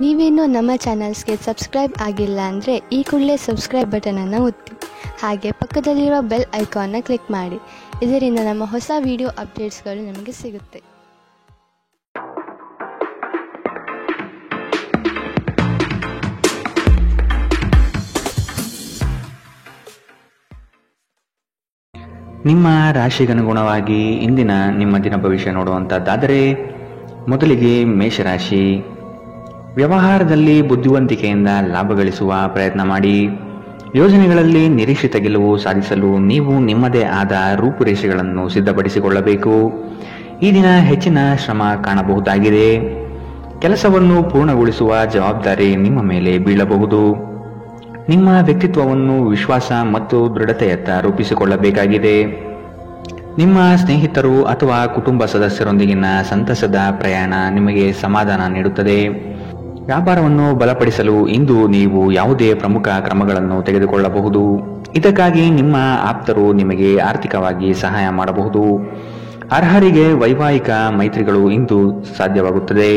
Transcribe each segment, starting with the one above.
ನೀವೇನೂ ನಮ್ಮ ಚಾನಲ್ಸ್ಗೆ ಸಬ್ಸ್ಕ್ರೈಬ್ ಆಗಿಲ್ಲ ಅಂದರೆ ಈ ಕೂಡಲೇ ಸಬ್ಸ್ಕ್ರೈಬ್ ಬಟನನ್ನು ಒತ್ತಿ, ಹಾಗೆ ಪಕ್ಕದಲ್ಲಿರುವ ಬೆಲ್ ಐಕಾನ್ನ ಕ್ಲಿಕ್ ಮಾಡಿ. ಇದರಿಂದ ನಮ್ಮ ಹೊಸ ವಿಡಿಯೋ ಅಪ್ಡೇಟ್ಸ್ಗಳು ನಿಮಗೆ ಸಿಗುತ್ತೆ. ನಿಮ್ಮ ರಾಶಿಗನುಗುಣವಾಗಿ ಇಂದಿನ ನಿಮ್ಮ ದಿನ ಭವಿಷ್ಯ ನೋಡುವಂಥದ್ದಾದರೆ, ಮೊದಲಿಗೆ ಮೇಷರಾಶಿ. ವ್ಯವಹಾರದಲ್ಲಿ ಬುದ್ಧಿವಂತಿಕೆಯಿಂದ ಲಾಭ ಗಳಿಸುವ ಪ್ರಯತ್ನ ಮಾಡಿ. ಯೋಜನೆಗಳಲ್ಲಿ ನಿರೀಕ್ಷಿತ ಗೆಲುವು ಸಾಧಿಸಲು ನೀವು ನಿಮ್ಮದೇ ಆದ ರೂಪುರೇಷೆಗಳನ್ನು ಸಿದ್ಧಪಡಿಸಿಕೊಳ್ಳಬೇಕು. ಈ ದಿನ ಹೆಚ್ಚಿನ ಶ್ರಮ ಕಾಣಬಹುದಾಗಿದೆ. ಕೆಲಸವನ್ನು ಪೂರ್ಣಗೊಳಿಸುವ ಜವಾಬ್ದಾರಿ ನಿಮ್ಮ ಮೇಲೆ ಬೀಳಬಹುದು. ನಿಮ್ಮ ವ್ಯಕ್ತಿತ್ವವನ್ನು ವಿಶ್ವಾಸ ಮತ್ತು ದೃಢತೆಯತ್ತ ರೂಪಿಸಿಕೊಳ್ಳಬೇಕಾಗಿದೆ. ನಿಮ್ಮ ಸ್ನೇಹಿತರು ಅಥವಾ ಕುಟುಂಬ ಸದಸ್ಯರೊಂದಿಗಿನ ಸಂತಸದ ಪ್ರಯಾಣ ನಿಮಗೆ ಸಮಾಧಾನ ನೀಡುತ್ತದೆ. ವ್ಯಾಪಾರವನ್ನು ಬಲಪಡಿಸಲು ಇಂದು ನೀವು ಯಾವುದೇ ಪ್ರಮುಖ ಕ್ರಮಗಳನ್ನು ತೆಗೆದುಕೊಳ್ಳಬಹುದು. ಇದಕ್ಕಾಗಿ ನಿಮ್ಮ ಆಪ್ತರು ನಿಮಗೆ ಆರ್ಥಿಕವಾಗಿ ಸಹಾಯ ಮಾಡಬಹುದು. ಅರ್ಹರಿಗೆ ವೈವಾಹಿಕ ಮೈತ್ರಿಗಳು ಇಂದು ಸಾಧ್ಯವಾಗುತ್ತದೆ.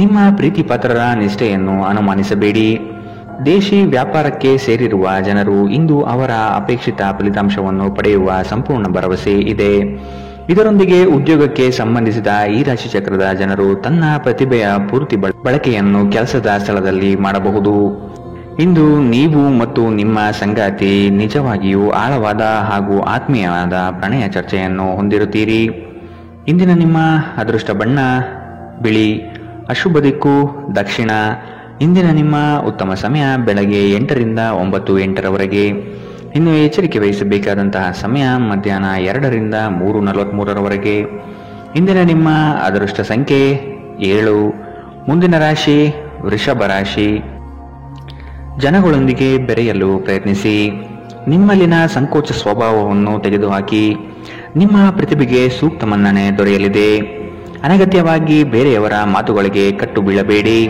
ನಿಮ್ಮ ಪ್ರೀತಿ ಪಾತ್ರರ ನಿಷ್ಠೆಯನ್ನು ಅನುಮಾನಿಸಬೇಡಿ. ದೇಶಿ ವ್ಯಾಪಾರಕ್ಕೆ ಸೇರಿರುವ ಜನರು ಇಂದು ಅವರ ಅಪೇಕ್ಷಿತ ಫಲಿತಾಂಶವನ್ನು ಪಡೆಯುವ ಸಂಪೂರ್ಣ ಭರವಸೆ ಇದೆ. ಇದರೊಂದಿಗೆ ಉದ್ಯೋಗಕ್ಕೆ ಸಂಬಂಧಿಸಿದ ಈ ರಾಶಿ ಚಕ್ರದ ಜನರು ತನ್ನ ಪ್ರತಿಭೆಯ ಪೂರ್ತಿ ಬಳಕೆಯನ್ನು ಕೆಲಸದ ಸ್ಥಳದಲ್ಲಿ ಮಾಡಬಹುದು. ಇಂದು ನೀವು ಮತ್ತು ನಿಮ್ಮ ಸಂಗಾತಿ ನಿಜವಾಗಿಯೂ ಆಳವಾದ ಹಾಗೂ ಆತ್ಮೀಯವಾದ ಪ್ರಣಯ ಚರ್ಚೆಯನ್ನು ಹೊಂದಿರುತ್ತೀರಿ. ಇಂದಿನ ನಿಮ್ಮ ಅದೃಷ್ಟ ಬಣ್ಣ ಬಿಳಿ, ಅಶುಭ ದಿಕ್ಕು ದಕ್ಷಿಣ. ಇಂದಿನ ನಿಮ್ಮ ಉತ್ತಮ ಸಮಯ ಬೆಳಗ್ಗೆ 8 ರಿಂದ 9:08 ಇನ್ನು ಎಚ್ಚರಿಕೆ ವಹಿಸಬೇಕಾದಂತಹ ಸಮಯ ಮಧ್ಯಾಹ್ನ 2 ರಿಂದ 3:43 ಇಂದಿನ ನಿಮ್ಮ ಅದೃಷ್ಟ ಸಂಖ್ಯೆ 7. ಮುಂದಿನ ರಾಶಿ ವೃಷಭ ರಾಶಿ. ಜನಗಳೊಂದಿಗೆ ಬೆರೆಯಲು ಪ್ರಯತ್ನಿಸಿ. ನಿಮ್ಮಲ್ಲಿನ ಸಂಕೋಚ ಸ್ವಭಾವವನ್ನು ತೆಗೆದುಹಾಕಿ. ನಿಮ್ಮ ಪ್ರತಿಭೆಗೆ ಸೂಕ್ತ ಮನ್ನಣೆ ದೊರೆಯಲಿದೆ. ಅನಗತ್ಯವಾಗಿ ಬೇರೆಯವರ ಮಾತುಗಳಿಗೆ ಕಟ್ಟು ಬೀಳಬೇಡಿ.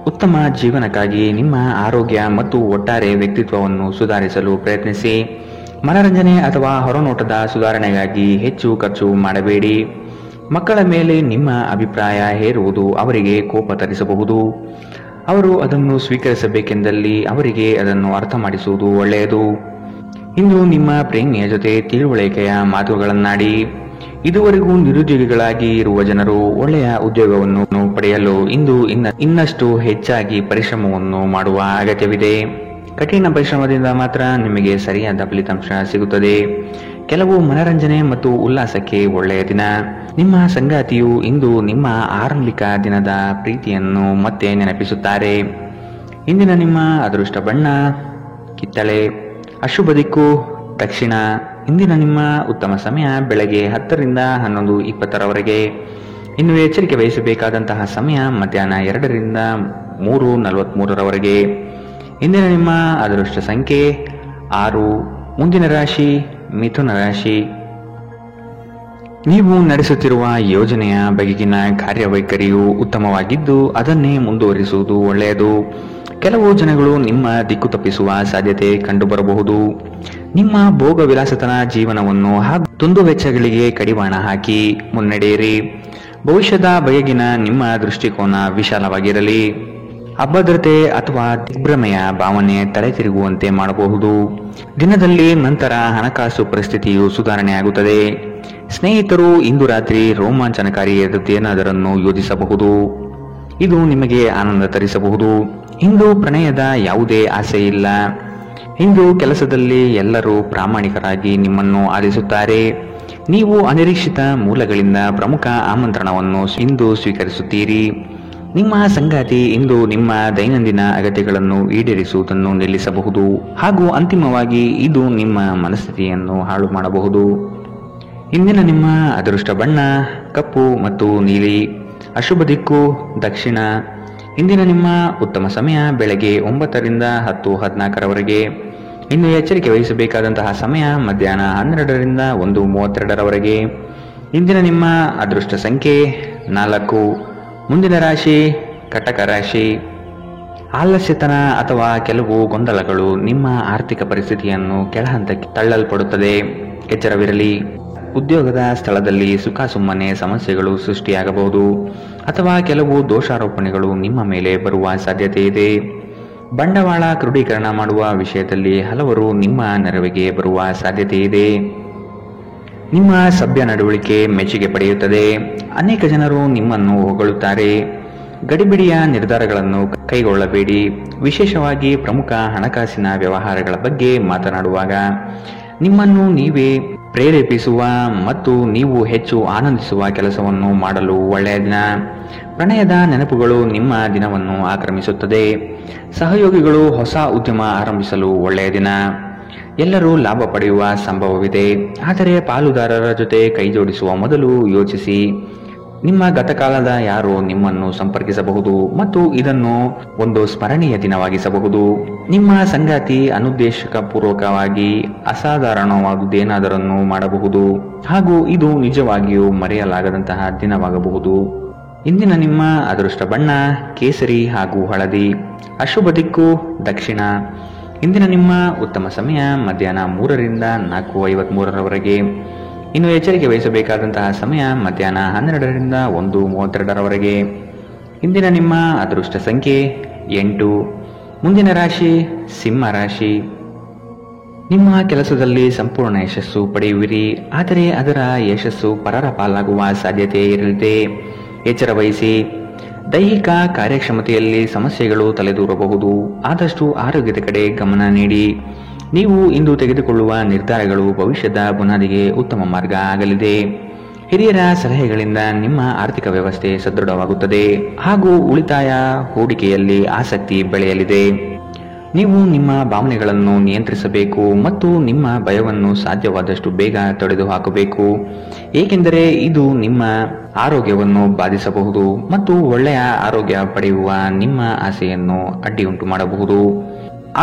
ಉತ್ತಮ ಜೀವನಕ್ಕಾಗಿ ನಿಮ್ಮ ಆರೋಗ್ಯ ಮತ್ತು ಒಟ್ಟಾರೆ ವ್ಯಕ್ತಿತ್ವವನ್ನು ಸುಧಾರಿಸಲು ಪ್ರಯತ್ನಿಸಿ. ಮನರಂಜನೆ ಅಥವಾ ಹೊರನೋಟದ ಸುಧಾರಣೆಗಾಗಿ ಹೆಚ್ಚು ಖರ್ಚು ಮಾಡಬೇಡಿ. ಮಕ್ಕಳ ಮೇಲೆ ನಿಮ್ಮ ಅಭಿಪ್ರಾಯ ಹೇರುವುದು ಅವರಿಗೆ ಕೋಪ ತರಿಸಬಹುದು. ಅವರು ಅದನ್ನು ಸ್ವೀಕರಿಸಬೇಕೆಂದಲ್ಲಿ ಅವರಿಗೆ ಅದನ್ನು ಅರ್ಥ ಮಾಡಿಸುವುದು ಒಳ್ಳೆಯದು. ಇಂದು ನಿಮ್ಮ ಪ್ರೇಮಿಯ ಜೊತೆ ತಿಳುವಳಿಕೆಯ ಮಾತುಗಳನ್ನಾಡಿ. ಇದುವರೆಗೂ ನಿರುದ್ಯೋಗಿಗಳಾಗಿ ಇರುವ ಜನರು ಒಳ್ಳೆಯ ಉದ್ಯೋಗವನ್ನು ಪಡೆಯಲು ಇಂದು ಇನ್ನಷ್ಟು ಹೆಚ್ಚಾಗಿ ಪರಿಶ್ರಮವನ್ನು ಮಾಡುವ ಅಗತ್ಯವಿದೆ. ಕಠಿಣ ಪರಿಶ್ರಮದಿಂದ ಮಾತ್ರ ನಿಮಗೆ ಸರಿಯಾದ ಫಲಿತಾಂಶ ಸಿಗುತ್ತದೆ. ಕೆಲವು ಮನರಂಜನೆ ಮತ್ತು ಉಲ್ಲಾಸಕ್ಕೆ ಒಳ್ಳೆಯ ದಿನ. ನಿಮ್ಮ ಸಂಗಾತಿಯು ಇಂದು ನಿಮ್ಮ ಆರಂಭಿಕ ದಿನದ ಪ್ರೀತಿಯನ್ನು ಮತ್ತೆ ನೆನಪಿಸುತ್ತಾರೆ. ಇಂದಿನ ನಿಮ್ಮ ಅದೃಷ್ಟ ಬಣ್ಣ ಕಿತ್ತಳೆ, ಅಶುಭ ದಿಕ್ಕು ದಕ್ಷಿಣ. ಇಂದಿನ ನಿಮ್ಮ ಉತ್ತಮ ಸಮಯ ಬೆಳಗ್ಗೆ 10 ರಿಂದ 11:20 ಇನ್ನು ಎಚ್ಚರಿಕೆ ವಹಿಸಬೇಕಾದಂತಹ ಸಮಯ ಮಧ್ಯಾಹ್ನ 2 ರಿಂದ 3:43 ಇಂದಿನ ನಿಮ್ಮ ಅದೃಷ್ಟ ಸಂಖ್ಯೆ 6. ಮುಂದಿನ ರಾಶಿ ಮಿಥುನ ರಾಶಿ. ನೀವು ನಡೆಸುತ್ತಿರುವ ಯೋಜನೆಯ ಬಗೆಗಿನ ಕಾರ್ಯವೈಖರಿಯು ಉತ್ತಮವಾಗಿದ್ದು ಅದನ್ನೇ ಮುಂದುವರಿಸುವುದು ಒಳ್ಳೆಯದು. ಕೆಲವು ಜನಗಳು ನಿಮ್ಮ ದಿಕ್ಕು ತಪ್ಪಿಸುವ ಸಾಧ್ಯತೆ ಕಂಡುಬರಬಹುದು. ನಿಮ್ಮ ಭೋಗ ವಿಲಾಸತನ ಜೀವನವನ್ನು ಹಾಗೂ ತುಂಡು ವೆಚ್ಚಗಳಿಗೆ ಕಡಿವಾಣ ಹಾಕಿ ಮುನ್ನಡೆಯಿರಿ. ಭವಿಷ್ಯದ ಬಗೆಗಿನ ನಿಮ್ಮ ದೃಷ್ಟಿಕೋನ ವಿಶಾಲವಾಗಿರಲಿ. ಅಭದ್ರತೆ ಅಥವಾ ದಿಗ್ಭ್ರಮೆಯ ಭಾವನೆ ತಲೆ ತಿರುಗುವಂತೆ ಮಾಡಬಹುದು. ದಿನದಲ್ಲಿ ನಂತರ ಹಣಕಾಸು ಪರಿಸ್ಥಿತಿಯು ಸುಧಾರಣೆಯಾಗುತ್ತದೆ. ಸ್ನೇಹಿತರು ಇಂದು ರಾತ್ರಿ ರೋಮಾಂಚನಕಾರಿಯಾದದ್ದೇನಾದರನ್ನು ಯೋಜಿಸಬಹುದು. ಇದು ನಿಮಗೆ ಆನಂದ ತರಿಸಬಹುದು. ಇಂದು ಪ್ರಣಯದ ಯಾವುದೇ ಆಸೆ ಇಲ್ಲ. ಇಂದು ಕೆಲಸದಲ್ಲಿ ಎಲ್ಲರೂ ಪ್ರಾಮಾಣಿಕರಾಗಿ ನಿಮ್ಮನ್ನು ಆಲಿಸುತ್ತಾರೆ. ನೀವು ಅನಿರೀಕ್ಷಿತ ಮೂಲಗಳಿಂದ ಪ್ರಮುಖ ಆಮಂತ್ರಣವನ್ನು ಇಂದು ಸ್ವೀಕರಿಸುತ್ತೀರಿ. ನಿಮ್ಮ ಸಂಗಾತಿ ಇಂದು ನಿಮ್ಮ ದೈನಂದಿನ ಅಗತ್ಯಗಳನ್ನು ಈಡೇರಿಸುವುದನ್ನು ನಿಲ್ಲಿಸಬಹುದು ಹಾಗೂ ಅಂತಿಮವಾಗಿ ಇದು ನಿಮ್ಮ ಮನಸ್ಥಿತಿಯನ್ನು ಹಾಳು ಮಾಡಬಹುದು. ಇಂದಿನ ನಿಮ್ಮ ಅದೃಷ್ಟ ಬಣ್ಣ ಕಪ್ಪು ಮತ್ತು ನೀಲಿ, ಅಶುಭ ದಿಕ್ಕು ದಕ್ಷಿಣ. ಇಂದಿನ ನಿಮ್ಮ ಉತ್ತಮ ಸಮಯ ಬೆಳಗ್ಗೆ 9 ರಿಂದ 10:14 ಇನ್ನು ಎಚ್ಚರಿಕೆ ವಹಿಸಬೇಕಾದಂತಹ ಸಮಯ ಮಧ್ಯಾಹ್ನ 12 ರಿಂದ 1:32 ಇಂದಿನ ನಿಮ್ಮ ಅದೃಷ್ಟ ಸಂಖ್ಯೆ 4. ಮುಂದಿನ ರಾಶಿ ಕಟಕ ರಾಶಿ. ಆಲಸ್ಯತನ ಅಥವಾ ಕೆಲವು ಗೊಂದಲಗಳು ನಿಮ್ಮ ಆರ್ಥಿಕ ಪರಿಸ್ಥಿತಿಯನ್ನು ಕೆಳಹಂತಕ್ಕೆ ತಳ್ಳಲ್ಪಡುತ್ತದೆ. ಎಚ್ಚರವಿರಲಿ. ಉದ್ಯೋಗದ ಸ್ಥಳದಲ್ಲಿ ಸುಖಾಸುಮ್ಮನೆ ಸಮಸ್ಯೆಗಳು ಸೃಷ್ಟಿಯಾಗಬಹುದು. ಅಥವಾ ಕೆಲವು ದೋಷಾರೋಪಣೆಗಳು ನಿಮ್ಮ ಮೇಲೆ ಬರುವ ಸಾಧ್ಯತೆ ಇದೆ. ಬಂಡವಾಳ ಕ್ರೋಢೀಕರಣ ಮಾಡುವ ವಿಷಯದಲ್ಲಿ ಹಲವರು ನಿಮ್ಮ ನೆರವಿಗೆ ಬರುವ ಸಾಧ್ಯತೆ ಇದೆ. ನಿಮ್ಮ ಸಭ್ಯ ನಡವಳಿಕೆ ಮೆಚ್ಚುಗೆ ಪಡೆಯುತ್ತದೆ. ಅನೇಕ ಜನರು ನಿಮ್ಮನ್ನು ಹೊಗಳುತ್ತಾರೆ. ಗಡಿಬಿಡಿಯ ನಿರ್ಧಾರಗಳನ್ನು ಕೈಗೊಳ್ಳಬೇಡಿ. ವಿಶೇಷವಾಗಿ ಪ್ರಮುಖ ಹಣಕಾಸಿನ ವ್ಯವಹಾರಗಳ ಬಗ್ಗೆ ಮಾತನಾಡುವಾಗ ನಿಮ್ಮನ್ನು ನೀವೇ ಪ್ರೇರೇಪಿಸುವ ಮತ್ತು ನೀವು ಹೆಚ್ಚು ಆನಂದಿಸುವ ಕೆಲಸವನ್ನು ಮಾಡಲು ಒಳ್ಳೆಯ ದಿನ. ಪ್ರಣಯದ ನೆನಪುಗಳು ನಿಮ್ಮ ದಿನವನ್ನು ಆಕ್ರಮಿಸುತ್ತದೆ. ಸಹಯೋಗಿಗಳು ಹೊಸ ಉದ್ಯಮ ಆರಂಭಿಸಲು ಒಳ್ಳೆಯ ದಿನ. ಎಲ್ಲರೂ ಲಾಭ ಪಡೆಯುವ ಸಂಭವವಿದೆ, ಆದರೆ ಪಾಲುದಾರರ ಜೊತೆ ಕೈಜೋಡಿಸುವ ಮೊದಲು ಯೋಚಿಸಿ. ನಿಮ್ಮ ಗತಕಾಲದ ಯಾರೋ ನಿಮ್ಮನ್ನು ಸಂಪರ್ಕಿಸಬಹುದು ಮತ್ತು ಇದನ್ನು ಒಂದು ಸ್ಮರಣೀಯ ದಿನವಾಗಿಸಬಹುದು. ನಿಮ್ಮ ಸಂಗಾತಿ ಅನುದ್ದೇಶಪೂರ್ವಕವಾಗಿ ಅಸಾಧಾರಣವಾದುದೇನಾದರನ್ನು ಮಾಡಬಹುದು ಹಾಗೂ ಇದು ನಿಜವಾಗಿಯೂ ಮರೆಯಲಾಗದಂತಹ ದಿನವಾಗಬಹುದು. ಇಂದಿನ ನಿಮ್ಮ ಅದೃಷ್ಟ ಬಣ್ಣ ಕೇಸರಿ ಹಾಗೂ ಹಳದಿ. ಅಶುಭ ದಿಕ್ಕು ದಕ್ಷಿಣ. ಇಂದಿನ ನಿಮ್ಮ ಉತ್ತಮ ಸಮಯ ಮಧ್ಯಾಹ್ನ 3ರಿಂದ 4:53ರವರೆಗೆ. ಇನ್ನು ಎಚ್ಚರಿಕೆ ವಹಿಸಬೇಕಾದಂತಹ ಸಮಯ ಮಧ್ಯಾಹ್ನ 12ರಿಂದ 1:32ರವರೆಗೆ. ಇಂದಿನ ನಿಮ್ಮ ಅದೃಷ್ಟ ಸಂಖ್ಯೆ 8. ಮುಂದಿನ ರಾಶಿ ಸಿಂಹ ರಾಶಿ. ನಿಮ್ಮ ಕೆಲಸದಲ್ಲಿ ಸಂಪೂರ್ಣ ಯಶಸ್ಸು ಪಡೆಯುವಿರಿ, ಆದರೆ ಅದರ ಯಶಸ್ಸು ಪರರ ಪಾಲಾಗುವ ಸಾಧ್ಯತೆ ಇರಲಿದೆ. ಎಚ್ಚರ ವಹಿಸಿ. ದೈಹಿಕ ಕಾರ್ಯಕ್ಷಮತೆಯಲ್ಲಿ ಸಮಸ್ಯೆಗಳು ತಲೆದೂರಬಹುದು. ಆದಷ್ಟು ಆರೋಗ್ಯದ ಕಡೆ ಗಮನ ನೀಡಿ. ನೀವು ಇಂದು ತೆಗೆದುಕೊಳ್ಳುವ ನಿರ್ಧಾರಗಳು ಭವಿಷ್ಯದ ಬುನಾದಿಗೆ ಉತ್ತಮ ಮಾರ್ಗ ಆಗಲಿದೆ. ಹಿರಿಯರ ಸಲಹೆಗಳಿಂದ ನಿಮ್ಮ ಆರ್ಥಿಕ ವ್ಯವಸ್ಥೆ ಸದೃಢವಾಗುತ್ತದೆ ಹಾಗೂ ಉಳಿತಾಯ ಹೂಡಿಕೆಯಲ್ಲಿ ಆಸಕ್ತಿ ಬೆಳೆಯಲಿದೆ. ನೀವು ನಿಮ್ಮ ಭಾವನೆಗಳನ್ನು ನಿಯಂತ್ರಿಸಬೇಕು ಮತ್ತು ನಿಮ್ಮ ಭಯವನ್ನು ಸಾಧ್ಯವಾದಷ್ಟು ಬೇಗ ತೊಡೆದುಹಾಕಬೇಕು, ಏಕೆಂದರೆ ಇದು ನಿಮ್ಮ ಆರೋಗ್ಯವನ್ನು ಬಾಧಿಸಬಹುದು ಮತ್ತು ಒಳ್ಳೆಯ ಆರೋಗ್ಯ ಪಡೆಯುವ ನಿಮ್ಮ ಆಸೆಯನ್ನು ಅಡ್ಡಿಯುಂಟು ಮಾಡಬಹುದು.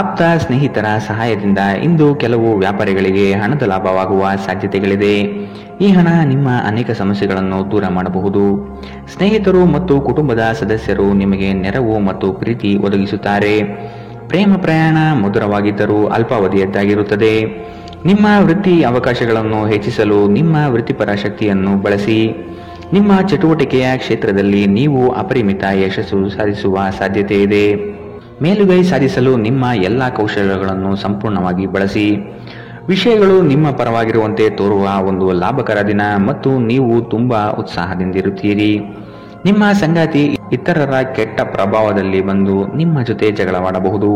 ಆಪ್ತ ಸ್ನೇಹಿತರ ಸಹಾಯದಿಂದ ಇಂದು ಕೆಲವು ವ್ಯಾಪಾರಿಗಳಿಗೆ ಹಣದ ಲಾಭವಾಗುವ ಸಾಧ್ಯತೆಗಳಿದೆ. ಈ ಹಣ ನಿಮ್ಮ ಅನೇಕ ಸಮಸ್ಯೆಗಳನ್ನು ದೂರ ಮಾಡಬಹುದು. ಸ್ನೇಹಿತರು ಮತ್ತು ಕುಟುಂಬದ ಸದಸ್ಯರು ನಿಮಗೆ ನೆರವು ಮತ್ತು ಪ್ರೀತಿ ಒದಗಿಸುತ್ತಾರೆ. ಪ್ರೇಮ ಪ್ರಯಾಣ ಮಧುರವಾಗಿದ್ದರೂ ಅಲ್ಪಾವಧಿಯದ್ದಾಗಿರುತ್ತದೆ. ನಿಮ್ಮ ವೃತ್ತಿ ಅವಕಾಶಗಳನ್ನು ಹೆಚ್ಚಿಸಲು ನಿಮ್ಮ ವೃತ್ತಿಪರ ಶಕ್ತಿಯನ್ನು ಬಳಸಿ. ನಿಮ್ಮ ಚಟುವಟಿಕೆಯ ಕ್ಷೇತ್ರದಲ್ಲಿ ನೀವು ಅಪರಿಮಿತ ಯಶಸ್ಸು ಸಾಧಿಸುವ ಸಾಧ್ಯತೆ ಇದೆ. ಮೇಲುಗೈ ಸಾಧಿಸಲು ನಿಮ್ಮ ಎಲ್ಲ ಕೌಶಲ್ಯಗಳನ್ನು ಸಂಪೂರ್ಣವಾಗಿ ಬಳಸಿ. ವಿಷಯಗಳು ನಿಮ್ಮ ಪರವಾಗಿರುವಂತೆ ತೋರುವ ಒಂದು ಲಾಭಕರ ದಿನ ಮತ್ತು ನೀವು ತುಂಬಾ ಉತ್ಸಾಹದಿಂದಿರುತ್ತೀರಿ. ನಿಮ್ಮ ಸಂಗಾತಿ ಇತರರ ಕೆಟ್ಟ ಪ್ರಭಾವದಲ್ಲಿ ಬಂದು ನಿಮ್ಮ ಜೊತೆ ಜಗಳವಾಡಬಹುದು,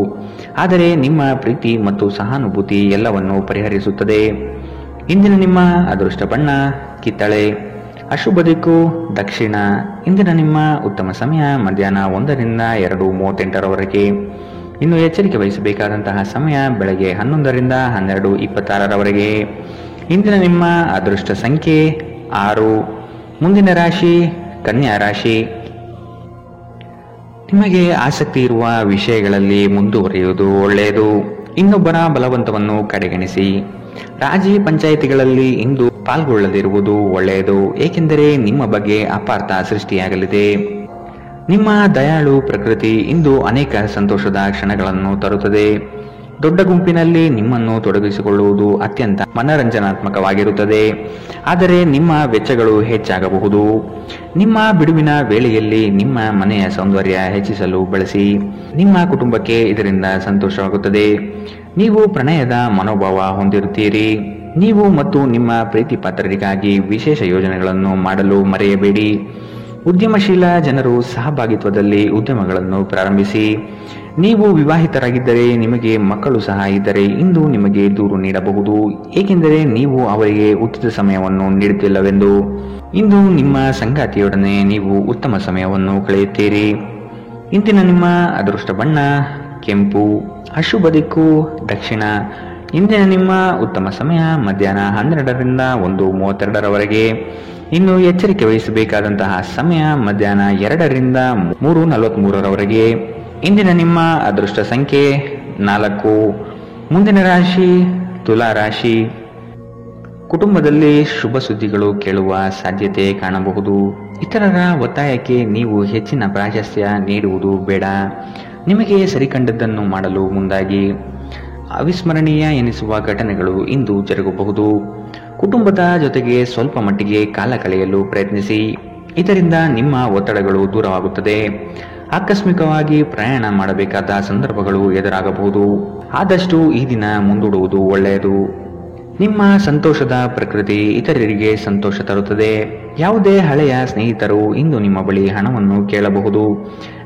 ಆದರೆ ನಿಮ್ಮ ಪ್ರೀತಿ ಮತ್ತು ಸಹಾನುಭೂತಿ ಎಲ್ಲವನ್ನು ಪರಿಹರಿಸುತ್ತದೆ. ಇಂದಿನ ನಿಮ್ಮ ಅದೃಷ್ಟ ಬಣ್ಣ ಕಿತ್ತಳೆ. ಅಶುಭ ದಿಕ್ಕು ದಕ್ಷಿಣ. ಇಂದಿನ ನಿಮ್ಮ ಉತ್ತಮ ಸಮಯ ಮಧ್ಯಾಹ್ನ 1ರಿಂದ 2:38ರವರೆಗೆ. ಇನ್ನು ಎಚ್ಚರಿಕೆ ವಹಿಸಬೇಕಾದಂತಹ ಸಮಯ ಬೆಳಗ್ಗೆ 11ರಿಂದ 12:26ರವರೆಗೆ. ಇಂದಿನ ನಿಮ್ಮ ಅದೃಷ್ಟ ಸಂಖ್ಯೆ 6. ಮುಂದಿನ ರಾಶಿ ಕನ್ಯಾ ರಾಶಿ. ನಿಮಗೆ ಆಸಕ್ತಿ ಇರುವ ವಿಷಯಗಳಲ್ಲಿ ಮುಂದುವರಿಯುವುದು ಒಳ್ಳೆಯದು. ಇನ್ನೊಬ್ಬರ ಬಲವಂತವನ್ನು ಕಡೆಗಣಿಸಿ. ರಾಜಿ ಪಂಚಾಯಿತಿಗಳಲ್ಲಿ ಇಂದು ಪಾಲ್ಗೊಳ್ಳದಿರುವುದು ಒಳ್ಳೆಯದು, ಏಕೆಂದರೆ ನಿಮ್ಮ ಬಗ್ಗೆ ಅಪಾರ್ಥ ಸೃಷ್ಟಿಯಾಗಲಿದೆ. ನಿಮ್ಮ ದಯಾಳು ಪ್ರಕೃತಿ ಇಂದು ಅನೇಕ ಸಂತೋಷದ ಕ್ಷಣಗಳನ್ನು ತರುತ್ತದೆ. ದೊಡ್ಡ ಗುಂಪಿನಲ್ಲಿ ನಿಮ್ಮನ್ನು ತೊಡಗಿಸಿಕೊಳ್ಳುವುದು ಅತ್ಯಂತ ಮನರಂಜನಾತ್ಮಕವಾಗಿರುತ್ತದೆ, ಆದರೆ ನಿಮ್ಮ ವೆಚ್ಚಗಳು ಹೆಚ್ಚಾಗಬಹುದು. ನಿಮ್ಮ ಬಿಡುವಿನ ವೇಳೆಯಲ್ಲಿ ನಿಮ್ಮ ಮನೆಯ ಸೌಂದರ್ಯ ಹೆಚ್ಚಿಸಲು ಬಳಸಿ. ನಿಮ್ಮ ಕುಟುಂಬಕ್ಕೆ ಇದರಿಂದ ಸಂತೋಷವಾಗುತ್ತದೆ. ನೀವು ಪ್ರಣಯದ ಮನೋಭಾವ ಹೊಂದಿರುತ್ತೀರಿ. ನೀವು ಮತ್ತು ನಿಮ್ಮ ಪ್ರೀತಿ ಪಾತ್ರರಿಗಾಗಿ ವಿಶೇಷ ಯೋಜನೆಗಳನ್ನು ಮಾಡಲು ಮರೆಯಬೇಡಿ. ಉದ್ಯಮಶೀಲ ಜನರು ಸಹಭಾಗಿತ್ವದಲ್ಲಿ ಉದ್ಯಮಗಳನ್ನು ಪ್ರಾರಂಭಿಸಿ. ನೀವು ವಿವಾಹಿತರಾಗಿದ್ದರೆ ನಿಮಗೆ ಮಕ್ಕಳು ಸಹ ಇದ್ದರೆ ಇಂದು ನಿಮಗೆ ದೂರು ನೀಡಬಹುದು, ಏಕೆಂದರೆ ನೀವು ಅವರಿಗೆ ಉಚಿತ ಸಮಯವನ್ನು ನೀಡುತ್ತಿಲ್ಲವೆಂದು. ಇಂದು ನಿಮ್ಮ ಸಂಗಾತಿಯೊಡನೆ ನೀವು ಉತ್ತಮ ಸಮಯವನ್ನು ಕಳೆಯುತ್ತೀರಿ. ಇಂದಿನ ನಿಮ್ಮ ಅದೃಷ್ಟ ಬಣ್ಣ ಕೆಂಪು. ಅಶುಭ ದಿಕ್ಕು ದಕ್ಷಿಣ. ಇಂದಿನ ನಿಮ್ಮ ಉತ್ತಮ ಸಮಯ ಮಧ್ಯಾಹ್ನ 12ರಿಂದ 1:32ರವರೆಗೆ. ಇನ್ನು ಎಚ್ಚರಿಕೆ ವಹಿಸಬೇಕಾದಂತಹ ಸಮಯ ಮಧ್ಯಾಹ್ನ 2ರಿಂದ 3:43ರವರೆಗೆ. ಇಂದಿನ ನಿಮ್ಮ ಅದೃಷ್ಟ ಸಂಖ್ಯೆ 4. ಮುಂದಿನ ರಾಶಿ ತುಲಾ ರಾಶಿ. ಕುಟುಂಬದಲ್ಲಿ ಶುಭ ಸುದ್ದಿಗಳು ಕೇಳುವ ಸಾಧ್ಯತೆ ಕಾಣಬಹುದು. ಇತರರ ಒತ್ತಾಯಕ್ಕೆ ನೀವು ಹೆಚ್ಚಿನ ಪ್ರಾಶಸ್ತ್ಯ ನೀಡುವುದು ಬೇಡ. ನಿಮಗೆ ಸರಿಕಂಡದ್ದನ್ನು ಮಾಡಲು ಮುಂದಾಗಿ. ಅವಿಸ್ಮರಣೀಯ ಎನಿಸುವ ಘಟನೆಗಳು ಇಂದು ಜರುಗಬಹುದು. ಕುಟುಂಬದ ಜೊತೆಗೆ ಸ್ವಲ್ಪ ಮಟ್ಟಿಗೆ ಕಾಲ ಕಳೆಯಲು ಪ್ರಯತ್ನಿಸಿ. ಇದರಿಂದ ನಿಮ್ಮ ಒತ್ತಡಗಳು ದೂರವಾಗುತ್ತದೆ. ಆಕಸ್ಮಿಕವಾಗಿ ಪ್ರಯಾಣ ಮಾಡಬೇಕಾದ ಸಂದರ್ಭಗಳು ಎದುರಾಗಬಹುದು. ಆದಷ್ಟು ಈ ದಿನ ಮುಂದೂಡುವುದು ಒಳ್ಳೆಯದು. ನಿಮ್ಮ ಸಂತೋಷದ ಪ್ರಕೃತಿ ಇತರರಿಗೆ ಸಂತೋಷ ತರುತ್ತದೆ. ಯಾವುದೇ ಹಳೆಯ ಸ್ನೇಹಿತರು ಇಂದು ನಿಮ್ಮ ಬಳಿ ಹಣವನ್ನು ಕೇಳಬಹುದು.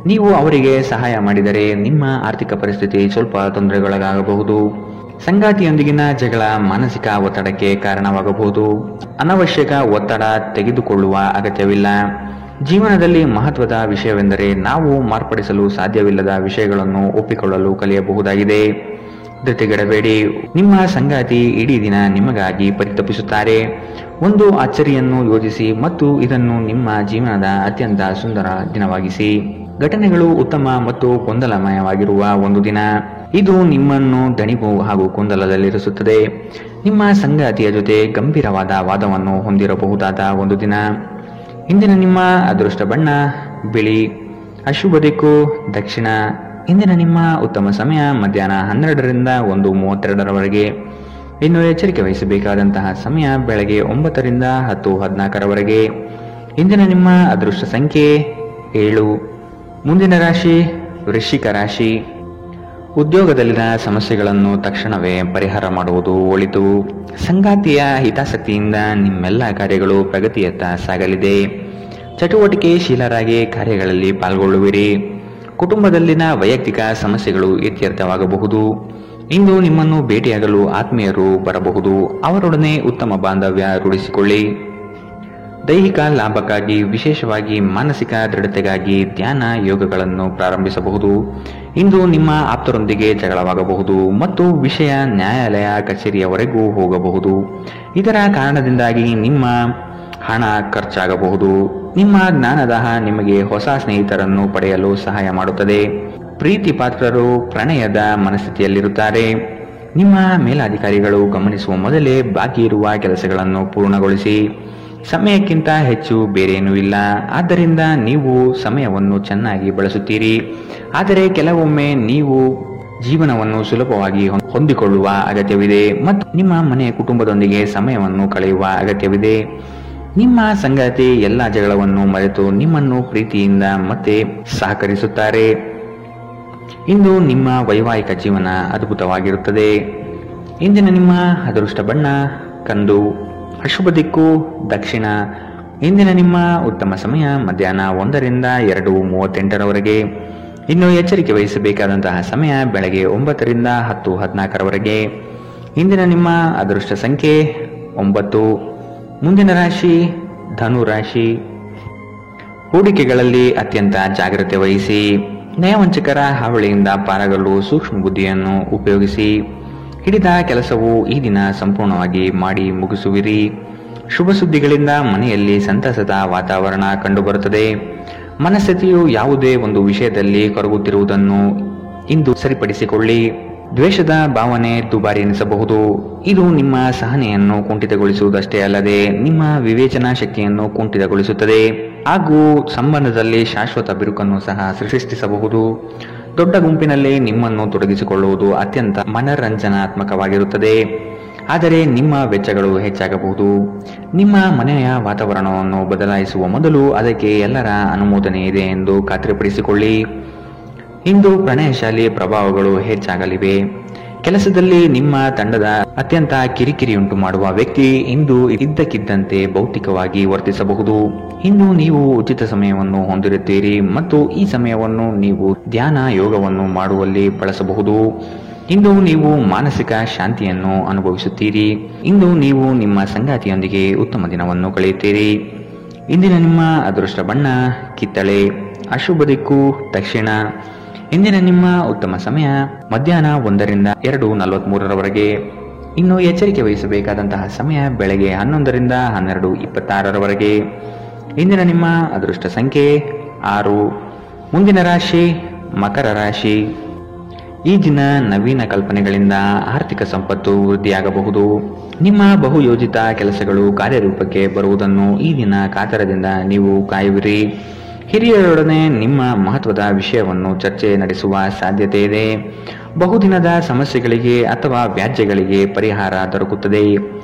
ನೀವು ಅವರಿಗೆ ಸಹಾಯ ಮಾಡಿದರೆ ನಿಮ್ಮ ಆರ್ಥಿಕ ಪರಿಸ್ಥಿತಿ ಸ್ವಲ್ಪ ತೊಂದರೆಗೊಳಗಾಗಬಹುದು. ಸಂಗಾತಿಯೊಂದಿಗಿನ ಜಗಳ ಮಾನಸಿಕ ಒತ್ತಡಕ್ಕೆ ಕಾರಣವಾಗಬಹುದು. ಅನವಶ್ಯಕ ಒತ್ತಡ ತೆಗೆದುಕೊಳ್ಳುವ ಅಗತ್ಯವಿಲ್ಲ. ಜೀವನದಲ್ಲಿ ಮಹತ್ವದ ವಿಷಯವೆಂದರೆ ನಾವು ಮಾರ್ಪಡಿಸಲು ಸಾಧ್ಯವಿಲ್ಲದ ವಿಷಯಗಳನ್ನು ಒಪ್ಪಿಕೊಳ್ಳಲು ಕಲಿಯಬಹುದಾಗಿದೆ. ಧೃತಿಗೆಡಬೇಡಿ. ನಿಮ್ಮ ಸಂಗಾತಿ ಇಡೀ ದಿನ ನಿಮಗಾಗಿ ಪರಿತಪಿಸುತ್ತಾರೆ. ಒಂದು ಅಚ್ಚರಿಯನ್ನು ಯೋಜಿಸಿ ಮತ್ತು ಇದನ್ನು ನಿಮ್ಮ ಜೀವನದ ಅತ್ಯಂತ ಸುಂದರ ದಿನವಾಗಿಸಿ. ಘಟನೆಗಳು ಉತ್ತಮ ಮತ್ತು ಗೊಂದಲಮಯವಾಗಿರುವ ಒಂದು ದಿನ. ಇದು ನಿಮ್ಮನ್ನು ದಣಿವು ಹಾಗೂ ಗೊಂದಲದಲ್ಲಿರಿಸುತ್ತದೆ. ನಿಮ್ಮ ಸಂಗಾತಿಯ ಜೊತೆ ಗಂಭೀರವಾದ ವಾದವನ್ನು ಹೊಂದಿರಬಹುದಾದ ಒಂದು ದಿನ. ಇಂದಿನ ನಿಮ್ಮ ಅದೃಷ್ಟ ಬಣ್ಣ ಬಿಳಿ. ಅಶುಭ ದಿಕ್ಕು ದಕ್ಷಿಣ. ಇಂದಿನ ನಿಮ್ಮ ಉತ್ತಮ ಸಮಯ ಮಧ್ಯಾಹ್ನ 12ರಿಂದ 1:32ರವರೆಗೆ. ಇನ್ನು ಎಚ್ಚರಿಕೆ ವಹಿಸಬೇಕಾದಂತಹ ಸಮಯ ಬೆಳಗ್ಗೆ 9ರಿಂದ 10:14ರವರೆಗೆ. ಇಂದಿನ ನಿಮ್ಮ ಅದೃಷ್ಟ ಸಂಖ್ಯೆ 7. ಮುಂದಿನ ರಾಶಿ ವೃಶ್ಚಿಕ ರಾಶಿ. ಉದ್ಯೋಗದಲ್ಲಿನ ಸಮಸ್ಯೆಗಳನ್ನು ತಕ್ಷಣವೇ ಪರಿಹಾರ ಮಾಡುವುದು ಒಳಿತು. ಸಂಗಾತಿಯ ಹಿತಾಸಕ್ತಿಯಿಂದ ನಿಮ್ಮೆಲ್ಲ ಕಾರ್ಯಗಳು ಪ್ರಗತಿಯತ್ತ ಸಾಗಲಿದೆ. ಚಟುವಟಿಕೆಶೀಲರಾಗಿ ಕಾರ್ಯಗಳಲ್ಲಿ ಪಾಲ್ಗೊಳ್ಳುವಿರಿ. ಕುಟುಂಬದಲ್ಲಿನ ವೈಯಕ್ತಿಕ ಸಮಸ್ಯೆಗಳು ಇತ್ಯರ್ಥವಾಗಬಹುದು. ಇಂದು ನಿಮ್ಮನ್ನು ಭೇಟಿಯಾಗಲು ಆತ್ಮೀಯರು ಬರಬಹುದು. ಅವರೊಡನೆ ಉತ್ತಮ ಬಾಂಧವ್ಯ ರೂಢಿಸಿಕೊಳ್ಳಿ. ದೈಹಿಕ ಲಾಭಕ್ಕಾಗಿ ವಿಶೇಷವಾಗಿ ಮಾನಸಿಕ ದೃಢತೆಗಾಗಿ ಧ್ಯಾನ ಯೋಗಗಳನ್ನು ಪ್ರಾರಂಭಿಸಬಹುದು. ಇಂದು ನಿಮ್ಮ ಆಪ್ತರೊಂದಿಗೆ ಜಗಳವಾಗಬಹುದು ಮತ್ತು ವಿಷಯ ನ್ಯಾಯಾಲಯ ಕಚೇರಿಯವರೆಗೂ ಹೋಗಬಹುದು. ಇದರ ಕಾರಣದಿಂದಾಗಿ ನಿಮ್ಮ ಹಣ ಖರ್ಚಾಗಬಹುದು. ನಿಮ್ಮ ಜ್ಞಾನದಾಹ ನಿಮಗೆ ಹೊಸ ಸ್ನೇಹಿತರನ್ನು ಪಡೆಯಲು ಸಹಾಯ ಮಾಡುತ್ತದೆ. ಪ್ರೀತಿ ಪಾತ್ರರು ಪ್ರಣಯದ ಮನಸ್ಥಿತಿಯಲ್ಲಿರುತ್ತಾರೆ. ನಿಮ್ಮ ಮೇಲಾಧಿಕಾರಿಗಳು ಗಮನಿಸುವ ಮೊದಲೇ ಬಾಕಿ ಇರುವ ಕೆಲಸಗಳನ್ನು ಪೂರ್ಣಗೊಳಿಸಿ. ಸಮಯಕ್ಕಿಂತ ಹೆಚ್ಚು ಬೇರೇನೂ ಇಲ್ಲ. ಆದ್ದರಿಂದ ನೀವು ಸಮಯವನ್ನು ಚೆನ್ನಾಗಿ ಬಳಸುತ್ತೀರಿ. ಆದರೆ ಕೆಲವೊಮ್ಮೆ ನೀವು ಜೀವನವನ್ನು ಸುಲಭವಾಗಿ ಹೊಂದಿಕೊಳ್ಳುವ ಅಗತ್ಯವಿದೆ ಮತ್ತು ನಿಮ್ಮ ಮನೆ ಕುಟುಂಬದೊಂದಿಗೆ ಸಮಯವನ್ನು ಕಳೆಯುವ ಅಗತ್ಯವಿದೆ. ನಿಮ್ಮ ಸಂಗಾತಿ ಎಲ್ಲ ಜಗಳವನ್ನು ಮರೆತು ನಿಮ್ಮನ್ನು ಪ್ರೀತಿಯಿಂದ ಮತ್ತೆ ಸಹಕರಿಸುತ್ತಾರೆ. ಇಂದು ನಿಮ್ಮ ವೈವಾಹಿಕ ಜೀವನ ಅದ್ಭುತವಾಗಿರುತ್ತದೆ. ಇಂದಿನ ನಿಮ್ಮ ಅದೃಷ್ಟ ಬಣ್ಣ ಕಂದು. ಅಶುಭ ದಿಕ್ಕು ದಕ್ಷಿಣ. ಇಂದಿನ ನಿಮ್ಮ ಉತ್ತಮ ಸಮಯ ಮಧ್ಯಾಹ್ನ 1ರಿಂದ 2:38ರವರೆಗೆ. ಇನ್ನು ಎಚ್ಚರಿಕೆ ವಹಿಸಬೇಕಾದಂತಹ ಸಮಯ ಬೆಳಗ್ಗೆ 9ರಿಂದ 10:14ರವರೆಗೆ. ಇಂದಿನ ನಿಮ್ಮ ಅದೃಷ್ಟ ಸಂಖ್ಯೆ 9. ಮುಂದಿನ ರಾಶಿ ಧನು ರಾಶಿ. ಹೂಡಿಕೆಗಳಲ್ಲಿ ಅತ್ಯಂತ ಜಾಗ್ರತೆ ವಹಿಸಿ. ನಯವಂಚಕರ ಹಾವಳಿಯಿಂದ ಪಾರಾಗಲು ಸೂಕ್ಷ್ಮ ಬುದ್ಧಿಯನ್ನು ಉಪಯೋಗಿಸಿ. ಹಿಡಿದ ಕೆಲಸವು ಈ ದಿನ ಸಂಪೂರ್ಣವಾಗಿ ಮಾಡಿ ಮುಗಿಸುವಿರಿ. ಶುಭ ಸುದ್ದಿಗಳಿಂದ ಮನೆಯಲ್ಲಿ ಸಂತಸದ ವಾತಾವರಣ ಕಂಡುಬರುತ್ತದೆ. ಮನಸ್ಥಿತಿಯು ಯಾವುದೇ ಒಂದು ವಿಷಯದಲ್ಲಿ ಕೊರಗುತ್ತಿರುವುದನ್ನು ಇಂದು ಸರಿಪಡಿಸಿಕೊಳ್ಳಿ. ದ್ವೇಷದ ಭಾವನೆ ದುಬಾರಿ ಎನಿಸಬಹುದು. ಇದು ನಿಮ್ಮ ಸಹನೆಯನ್ನು ಕುಂಠಿತಗೊಳಿಸುವುದಷ್ಟೇ ಅಲ್ಲದೆ ನಿಮ್ಮ ವಿವೇಚನಾ ಶಕ್ತಿಯನ್ನು ಕುಂಠಿತಗೊಳಿಸುತ್ತದೆ ಹಾಗೂ ಸಂಬಂಧದಲ್ಲಿ ಶಾಶ್ವತ ಬಿರುಕನ್ನು ಸಹ ಸೃಷ್ಟಿಸಬಹುದು. ದೊಡ್ಡ ಗುಂಪಿನಲ್ಲಿ ನಿಮ್ಮನ್ನು ತೊಡಗಿಸಿಕೊಳ್ಳುವುದು ಅತ್ಯಂತ ಮನರಂಜನಾತ್ಮಕವಾಗಿರುತ್ತದೆ. ಆದರೆ ನಿಮ್ಮ ವೆಚ್ಚಗಳು ಹೆಚ್ಚಾಗಬಹುದು. ನಿಮ್ಮ ಮನೆಯ ವಾತಾವರಣವನ್ನು ಬದಲಾಯಿಸುವ ಮೊದಲು ಅದಕ್ಕೆ ಎಲ್ಲರ ಅನುಮೋದನೆ ಇದೆ ಎಂದು ಖಾತ್ರಿಪಡಿಸಿಕೊಳ್ಳಿ. ಇಂದು ಪ್ರಣಯಶಾಲಿ ಪ್ರಭಾವಗಳು ಹೆಚ್ಚಾಗಲಿವೆ. ಕೆಲಸದಲ್ಲಿ ನಿಮ್ಮ ತಂಡದ ಅತ್ಯಂತ ಕಿರಿಕಿರಿಯುಂಟು ಮಾಡುವ ವ್ಯಕ್ತಿ ಇಂದು ಇದ್ದಕ್ಕಿದ್ದಂತೆ ಭೌತಿಕವಾಗಿ ವರ್ತಿಸಬಹುದು. ಇಂದು ನೀವು ಉಚಿತ ಸಮಯವನ್ನು ಹೊಂದಿರುತ್ತೀರಿ ಮತ್ತು ಈ ಸಮಯವನ್ನು ನೀವು ಧ್ಯಾನ ಯೋಗವನ್ನು ಮಾಡುವಲ್ಲಿ ಬಳಸಬಹುದು. ಇಂದು ನೀವು ಮಾನಸಿಕ ಶಾಂತಿಯನ್ನು ಅನುಭವಿಸುತ್ತೀರಿ. ಇಂದು ನೀವು ನಿಮ್ಮ ಸಂಗಾತಿಯೊಂದಿಗೆ ಉತ್ತಮ ದಿನವನ್ನು ಕಳೆಯುತ್ತೀರಿ. ಇಂದಿನ ನಿಮ್ಮ ಅದೃಷ್ಟ ಬಣ್ಣ ಕಿತ್ತಳೆ. ಅಶುಭ ದಿಕ್ಕು ದಕ್ಷಿಣ. ಇಂದಿನ ನಿಮ್ಮ ಉತ್ತಮ ಸಮಯ ಮಧ್ಯಾಹ್ನ 1ರಿಂದ 2:43ರವರೆಗೆ. ಇನ್ನು ಎಚ್ಚರಿಕೆ ವಹಿಸಬೇಕಾದಂತಹ ಸಮಯ ಬೆಳಗ್ಗೆ 11ರಿಂದ 12:26ರವರೆಗೆ. ಇಂದಿನ ನಿಮ್ಮ ಅದೃಷ್ಟ ಸಂಖ್ಯೆ 6. ಮುಂದಿನ ರಾಶಿ ಮಕರ ರಾಶಿ. ಈ ದಿನ ನವೀನ ಕಲ್ಪನೆಗಳಿಂದ ಆರ್ಥಿಕ ಸಂಪತ್ತು ವೃದ್ಧಿಯಾಗಬಹುದು. ನಿಮ್ಮ ಬಹುಯೋಜಿತ ಕೆಲಸಗಳು ಕಾರ್ಯರೂಪಕ್ಕೆ ಬರುವುದನ್ನು ಈ ದಿನ ಕಾತರದಿಂದ ನೀವು ಕಾಯುವಿರಿ. ಹಿರಿಯರೊಡನೆ ನಿಮ್ಮ ಮಹತ್ವದ ವಿಷಯವನ್ನು ಚರ್ಚೆ ನಡೆಸುವ ಸಾಧ್ಯತೆ ಇದೆ. ಬಹುದಿನದ ಸಮಸ್ಯೆಗಳಿಗೆ ಅಥವಾ ವ್ಯಾಜ್ಯಗಳಿಗೆ ಪರಿಹಾರ ದೊರಕುತ್ತದೆ.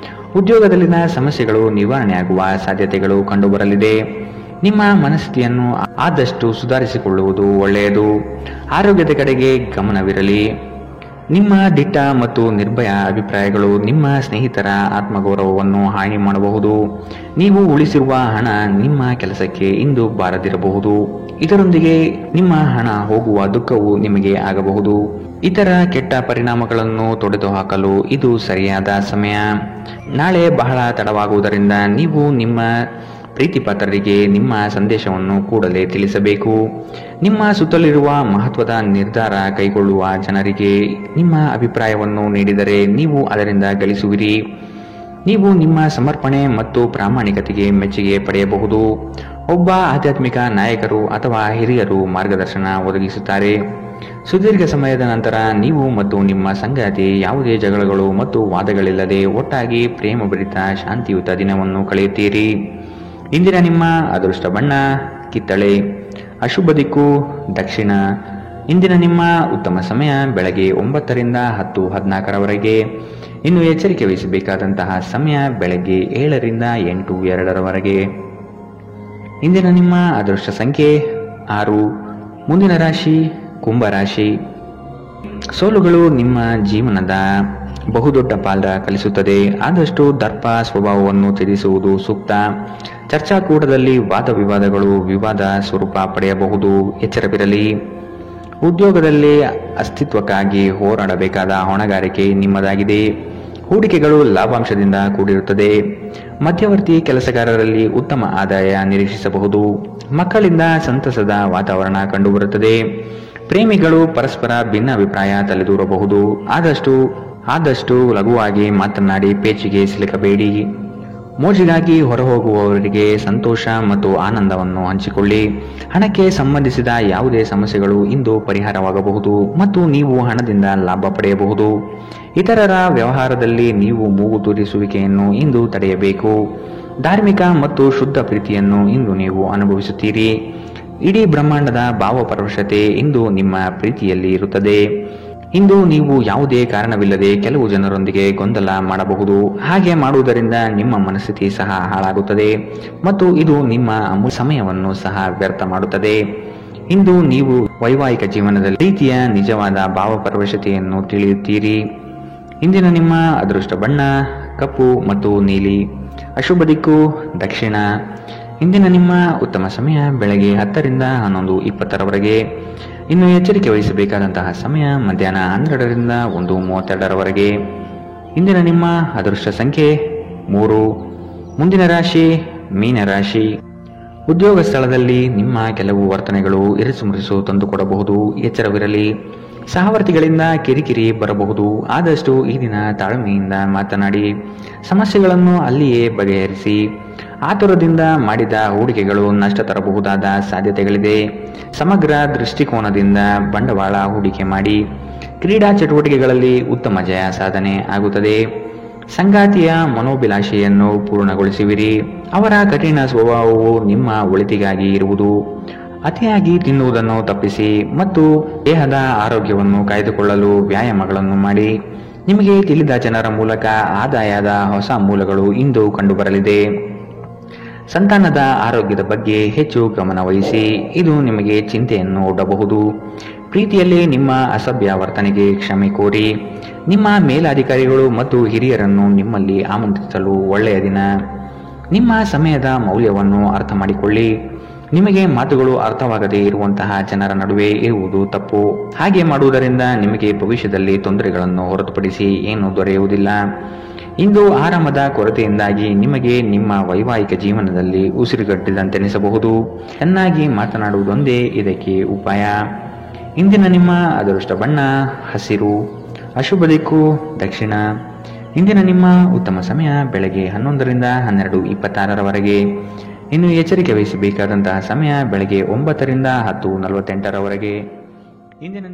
ಉದ್ಯೋಗದಲ್ಲಿನ ಸಮಸ್ಯೆಗಳು ನಿವಾರಣೆಯಾಗುವ ಸಾಧ್ಯತೆಗಳು ಕಂಡುಬರಲಿದೆ. ನಿಮ್ಮ ಮನಸ್ಥಿತಿಯನ್ನು ಆದಷ್ಟು ಸುಧಾರಿಸಿಕೊಳ್ಳುವುದು ಒಳ್ಳೆಯದು. ಆರೋಗ್ಯದ ಕಡೆಗೆ ಗಮನವಿರಲಿ. ನಿಮ್ಮ ದಿಟ್ಟ ಮತ್ತು ನಿರ್ಭಯ ಅಭಿಪ್ರಾಯಗಳು ನಿಮ್ಮ ಸ್ನೇಹಿತರ ಆತ್ಮಗೌರವವನ್ನು ಹಾನಿ ಮಾಡಬಹುದು. ನೀವು ಉಳಿಸಿರುವ ಹಣ ನಿಮ್ಮ ಕೆಲಸಕ್ಕೆ ಇಂದು ಬಾರದಿರಬಹುದು. ಇದರೊಂದಿಗೆ ನಿಮ್ಮ ಹಣ ಹೋಗುವ ದುಃಖವು ನಿಮಗೆ ಆಗಬಹುದು. ಇತರ ಕೆಟ್ಟ ಪರಿಣಾಮಗಳನ್ನು ತೊಡೆದುಹಾಕಲು ಇದು ಸರಿಯಾದ ಸಮಯ. ನಾಳೆ ಬಹಳ ತಡವಾಗುವುದರಿಂದ ನೀವು ನಿಮ್ಮ ಪ್ರೀತಿಪಾತ್ರರಿಗೆ ನಿಮ್ಮ ಸಂದೇಶವನ್ನು ಕೂಡಲೇ ತಿಳಿಸಬೇಕು. ನಿಮ್ಮ ಸುತ್ತಲಿರುವ ಮಹತ್ವದ ನಿರ್ಧಾರ ಕೈಗೊಳ್ಳುವ ಜನರಿಗೆ ನಿಮ್ಮ ಅಭಿಪ್ರಾಯವನ್ನು ನೀಡಿದರೆ ನೀವು ಅದರಿಂದ ಗಳಿಸುವಿರಿ. ನೀವು ನಿಮ್ಮ ಸಮರ್ಪಣೆ ಮತ್ತು ಪ್ರಾಮಾಣಿಕತೆಗೆ ಮೆಚ್ಚುಗೆ ಪಡೆಯಬಹುದು. ಒಬ್ಬ ಆಧ್ಯಾತ್ಮಿಕ ನಾಯಕರು ಅಥವಾ ಹಿರಿಯರು ಮಾರ್ಗದರ್ಶನ ಒದಗಿಸುತ್ತಾರೆ. ಸುದೀರ್ಘ ಸಮಯದ ನಂತರ ನೀವು ಮತ್ತು ನಿಮ್ಮ ಸಂಗಾತಿ ಯಾವುದೇ ಜಗಳಗಳು ಮತ್ತು ವಾದಗಳಿಲ್ಲದೆ ಒಟ್ಟಾಗಿ ಪ್ರೇಮಭರಿತ ಶಾಂತಿಯುತ ದಿನವನ್ನು ಕಳೆಯುತ್ತೀರಿ. ಇಂದಿನ ನಿಮ್ಮ ಅದೃಷ್ಟ ಬಣ್ಣ ಕಿತ್ತಳೆ. ಅಶುಭ ದಿಕ್ಕು ದಕ್ಷಿಣ. ಇಂದಿನ ನಿಮ್ಮ ಉತ್ತಮ ಸಮಯ ಬೆಳಗ್ಗೆ 9 ರಿಂದ 10:14 ಇನ್ನು ಎಚ್ಚರಿಕೆ ವಹಿಸಬೇಕಾದಂತಹ ಸಮಯ ಬೆಳಗ್ಗೆ 7 ರಿಂದ 8:02 ಇಂದಿನ ನಿಮ್ಮ ಅದೃಷ್ಟ ಸಂಖ್ಯೆ 6. ಮುಂದಿನ ರಾಶಿ ಕುಂಭರಾಶಿ. ಸೋಲುಗಳು ನಿಮ್ಮ ಜೀವನದ ಬಹುದೊಡ್ಡ ಪಾತ್ರ ಕಲಿಸುತ್ತದೆ. ಆದಷ್ಟು ದರ್ಪ ಸ್ವಭಾವವನ್ನು ತ್ಯಜಿಸುವುದು ಸೂಕ್ತ. ಚರ್ಚಾಕೂಟದಲ್ಲಿ ವಾದ ವಿವಾದಗಳು ವಿವಾದ ಸ್ವರೂಪ ಪಡೆಯಬಹುದು. ಎಚ್ಚರವಿರಲಿ. ಉದ್ಯೋಗದಲ್ಲಿ ಅಸ್ತಿತ್ವಕ್ಕಾಗಿ ಹೋರಾಡಬೇಕಾದ ಹೊಣೆಗಾರಿಕೆ ನಿಮ್ಮದಾಗಿದೆ. ಹೂಡಿಕೆಗಳು ಲಾಭಾಂಶದಿಂದ ಕೂಡಿರುತ್ತದೆ. ಮಧ್ಯವರ್ತಿ ಕೆಲಸಗಾರರಲ್ಲಿ ಉತ್ತಮ ಆದಾಯ ನಿರೀಕ್ಷಿಸಬಹುದು. ಮಕ್ಕಳಿಂದ ಸಂತಸದ ವಾತಾವರಣ ಕಂಡುಬರುತ್ತದೆ. ಪ್ರೇಮಿಗಳು ಪರಸ್ಪರ ಭಿನ್ನಾಭಿಪ್ರಾಯ ತಲೆದೂರಬಹುದು. ಆದಷ್ಟು ಲಘುವಾಗಿ ಮಾತನಾಡಿ ಪೇಚಿಗೆ ಸಿಲುಕಬೇಡಿ. ಮೋಜಿಗಾಗಿ ಹೊರಹೋಗುವವರಿಗೆ ಸಂತೋಷ ಮತ್ತು ಆನಂದವನ್ನು ಹಂಚಿಕೊಳ್ಳಿ. ಹಣಕ್ಕೆ ಸಂಬಂಧಿಸಿದ ಯಾವುದೇ ಸಮಸ್ಯೆಗಳು ಇಂದು ಪರಿಹಾರವಾಗಬಹುದು ಮತ್ತು ನೀವು ಹಣದಿಂದ ಲಾಭ ಪಡೆಯಬಹುದು. ಇತರರ ವ್ಯವಹಾರದಲ್ಲಿ ನೀವು ಮೂಗು ತೂರಿಸುವಿಕೆಯನ್ನು ಇಂದು ತಡೆಯಬೇಕು. ಧಾರ್ಮಿಕ ಮತ್ತು ಶುದ್ಧ ಪ್ರೀತಿಯನ್ನು ಇಂದು ನೀವು ಅನುಭವಿಸುತ್ತೀರಿ. ಇಡೀ ಬ್ರಹ್ಮಾಂಡದ ಭಾವಪರವಶತೆ ಇಂದು ನಿಮ್ಮ ಪ್ರೀತಿಯಲ್ಲಿ ಇರುತ್ತದೆ. ಇಂದು ನೀವು ಯಾವುದೇ ಕಾರಣವಿಲ್ಲದೆ ಕೆಲವು ಜನರೊಂದಿಗೆ ಗೊಂದಲ ಮಾಡಬಹುದು. ಹಾಗೆ ಮಾಡುವುದರಿಂದ ನಿಮ್ಮ ಮನಸ್ಥಿತಿ ಸಹ ಹಾಳಾಗುತ್ತದೆ ಮತ್ತು ಇದು ನಿಮ್ಮ ಅಮೂಲ್ಯ ಸಮಯವನ್ನು ಸಹ ವ್ಯರ್ಥ ಮಾಡುತ್ತದೆ. ಇಂದು ನೀವು ವೈವಾಹಿಕ ಜೀವನದಲ್ಲಿ ಪ್ರೀತಿಯ ನಿಜವಾದ ಭಾವಪರವಶತೆಯನ್ನು ತಿಳಿಯುತ್ತೀರಿ. ಇಂದಿನ ನಿಮ್ಮ ಅದೃಷ್ಟ ಬಣ್ಣ ಕಪ್ಪು ಮತ್ತು ನೀಲಿ. ಅಶುಭ ದಿಕ್ಕು ದಕ್ಷಿಣ. ಇಂದಿನ ನಿಮ್ಮ ಉತ್ತಮ ಸಮಯ ಬೆಳಗ್ಗೆ 10 ರಿಂದ 11:20 ಇನ್ನು ಎಚ್ಚರಿಕೆ ವಹಿಸಬೇಕಾದಂತಹ ಸಮಯ ಮಧ್ಯಾಹ್ನ 12 ರಿಂದ 1:32 ಇಂದಿನ ನಿಮ್ಮ ಅದೃಷ್ಟ ಸಂಖ್ಯೆ 3. ಮುಂದಿನ ರಾಶಿ ಮೀನರಾಶಿ. ಉದ್ಯೋಗ ಸ್ಥಳದಲ್ಲಿ ನಿಮ್ಮ ಕೆಲವು ವರ್ತನೆಗಳು ಇರಿಸುಮುರಿಸು ತಂದುಕೊಡಬಹುದು. ಎಚ್ಚರವಿರಲಿ. ಸಹವರ್ತಿಗಳಿಂದ ಕಿರಿಕಿರಿ ಬರಬಹುದು. ಆದಷ್ಟು ಈ ದಿನ ತಾಳ್ಮೆಯಿಂದ ಮಾತನಾಡಿ ಸಮಸ್ಯೆಗಳನ್ನು ಅಲ್ಲಿಯೇ ಬಗೆಹರಿಸಿ. ಆತುರದಿಂದ ಮಾಡಿದ ಹೂಡಿಕೆಗಳು ನಷ್ಟ ತರಬಹುದಾದ ಸಾಧ್ಯತೆಗಳಿದೆ. ಸಮಗ್ರ ದೃಷ್ಟಿಕೋನದಿಂದ ಬಂಡವಾಳ ಹೂಡಿಕೆ ಮಾಡಿ. ಕ್ರೀಡಾ ಚಟುವಟಿಕೆಗಳಲ್ಲಿ ಉತ್ತಮ ಜಯ ಸಾಧನೆ ಆಗುತ್ತದೆ. ಸಂಗಾತಿಯ ಮನೋಭಿಲಾಷೆಯನ್ನು ಪೂರ್ಣಗೊಳಿಸುವಿರಿ. ಅವರ ಕಠಿಣ ಸ್ವಭಾವವು ನಿಮ್ಮ ಒಳಿತಿಗಾಗಿ ಇರುವುದು. ಅತಿಯಾಗಿ ತಿನ್ನುವುದನ್ನು ತಪ್ಪಿಸಿ ಮತ್ತು ದೇಹದ ಆರೋಗ್ಯವನ್ನು ಕಾಯ್ದುಕೊಳ್ಳಲು ವ್ಯಾಯಾಮಗಳನ್ನು ಮಾಡಿ. ನಿಮಗೆ ತಿಳಿದ ಜನರ ಮೂಲಕ ಆದಾಯದ ಹೊಸ ಮೂಲಗಳು ಇಂದು ಕಂಡುಬರಲಿದೆ. ಸಂತಾನದ ಆರೋಗ್ಯದ ಬಗ್ಗೆ ಹೆಚ್ಚು ಗಮನ ವಹಿಸಿ. ಇದು ನಿಮಗೆ ಚಿಂತೆಯನ್ನು ಒಡ್ಡಬಹುದು. ಪ್ರೀತಿಯಲ್ಲಿ ನಿಮ್ಮ ಅಸಭ್ಯ ವರ್ತನೆಗೆ ಕ್ಷಮೆ ಕೋರಿ. ನಿಮ್ಮ ಮೇಲಾಧಿಕಾರಿಗಳು ಮತ್ತು ಹಿರಿಯರನ್ನು ನಿಮ್ಮಲ್ಲಿ ಆಮಂತ್ರಿಸಲು ಒಳ್ಳೆಯ ದಿನ. ನಿಮ್ಮ ಸಮಯದ ಮೌಲ್ಯವನ್ನು ಅರ್ಥ ಮಾಡಿಕೊಳ್ಳಿ. ನಿಮಗೆ ಮಾತುಗಳು ಅರ್ಥವಾಗದೇ ಇರುವಂತಹ ಜನರ ನಡುವೆ ಇರುವುದು ತಪ್ಪು. ಹಾಗೆ ಮಾಡುವುದರಿಂದ ನಿಮಗೆ ಭವಿಷ್ಯದಲ್ಲಿ ತೊಂದರೆಗಳನ್ನು ಹೊರತುಪಡಿಸಿ ಏನೂ ದೊರೆಯುವುದಿಲ್ಲ. ಇಂದು ಆರಾಮದ ಕೊರತೆಯಿಂದಾಗಿ ನಿಮಗೆ ನಿಮ್ಮ ವೈವಾಹಿಕ ಜೀವನದಲ್ಲಿ ಉಸಿರುಗಟ್ಟಿದಂತೆನಿಸಬಹುದು. ಚೆನ್ನಾಗಿ ಮಾತನಾಡುವುದೊಂದೇ ಇದಕ್ಕೆ ಉಪಾಯ. ಇಂದಿನ ನಿಮ್ಮ ಅದೃಷ್ಟ ಬಣ್ಣ ಹಸಿರು. ಅಶುಭ ದಿಕ್ಕು ದಕ್ಷಿಣ. ಇಂದಿನ ನಿಮ್ಮ ಉತ್ತಮ ಸಮಯ ಬೆಳಗ್ಗೆ 11 ರಿಂದ 12:26 ಇನ್ನು ಎಚ್ಚರಿಕೆ ವಹಿಸಬೇಕಾದಂತಹ ಸಮಯ ಬೆಳಗ್ಗೆ 9 ರಿಂದ 10:48 ಇಂದಿನ